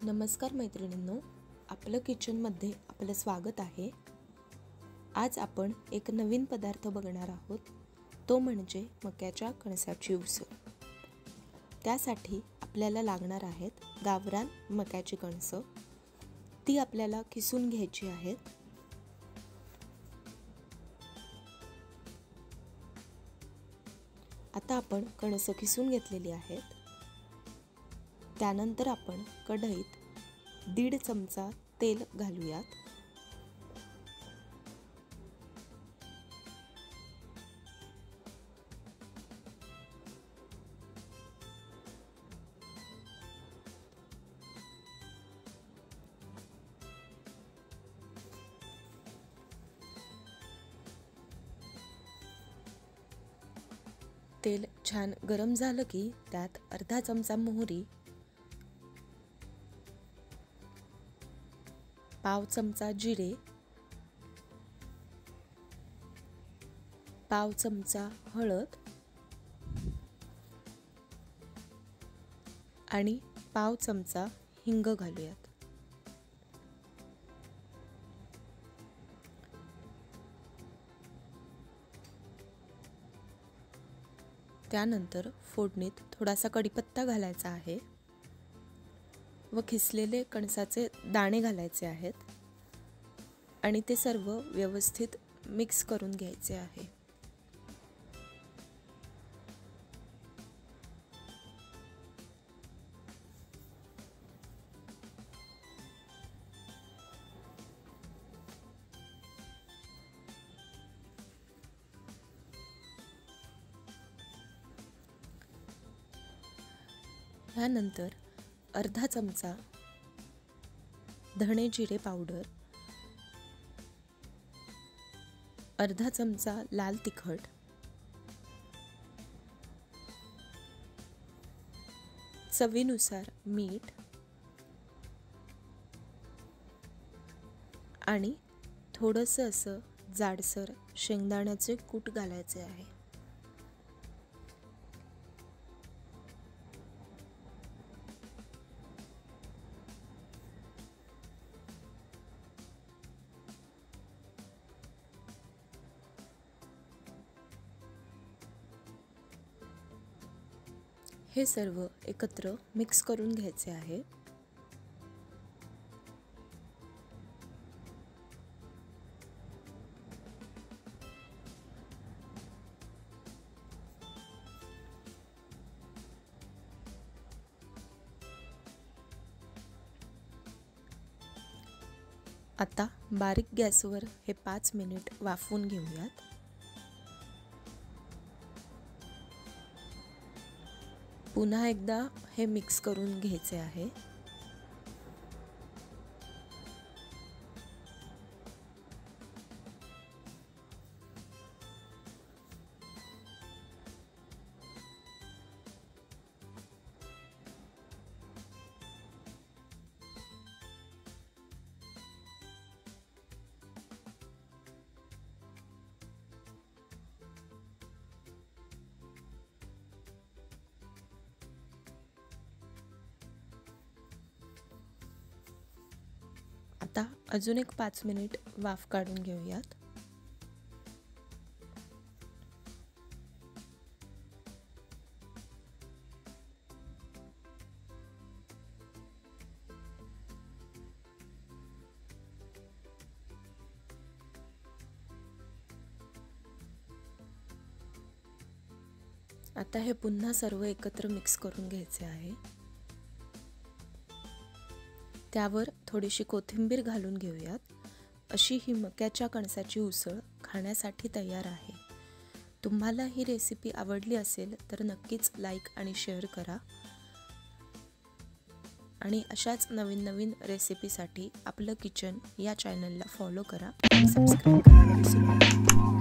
नमस्कार मैत्रिणींनो, आपलं किचनमध्ये आपलं स्वागत आहे। आज आपण एक नवीन पदार्थ बघणार आहोत, तो म्हणजे मक्याच्या कणसाची उसळ। त्यासाठी आपल्याला लागणार आहेत गावरान मक्याची कणस। ती आपल्याला किसून घ्यायची आहेत। आता आपण कणस किसून घेतलेली आहेत। त्यानंतर आपण कढईत 1.5 चमचा तेल घालूयात। तेल छान गरम झालं की त्यात अर्धा चमचा मोहरी, पाव चमचा जिरे, पाव चमचा हळद आणि पाव चमचा हिंग घालूयात। त्यानंतर फोडणीत थोडासा कढीपत्ता घालायचा आहे व खिसलेले कणसाचे दाणे घालायचे आहेत आणि ते सर्व व्यवस्थित मिक्स करून घ्यायचे आहे। यानंतर अर्धा चमचा धणे जिरे पावडर, अर्धा चमचा लाल तिखट, चवीनुसार मीठ आणि थोडंसं असं जाडसर शेंगदाण्याचे कूट घालायचे आहे। हे सर्व एकत्र मिक्स करून घ्यायचे आहे। आता बारीक गॅसवर हे 5 मिनिट वाफवून घेऊयात। पुन्हा एकदा हे मिक्स करून घ्यायचे आहे। आता अजून एक 5 मिनिट वाफ काढून घेऊयात। आता हे पुन्हा सर्व एकत्र मिक्स करून घ्यायचे आहे। त्यावर थोडीशी कोथिंबीर घालून घेऊयात। अशी ही मक्याच्या कणसाची उसळ खाण्यासाठी तयार आहे। तुम्हाला ही रेसिपी आवडली असेल तर नक्कीच लाईक आणि शेअर करा आणि अशाच नवीन नवीन रेसिपीसाठी आपलं किचन या चॅनलला फॉलो करा, सबस्क्राईब करायला विसरू नका।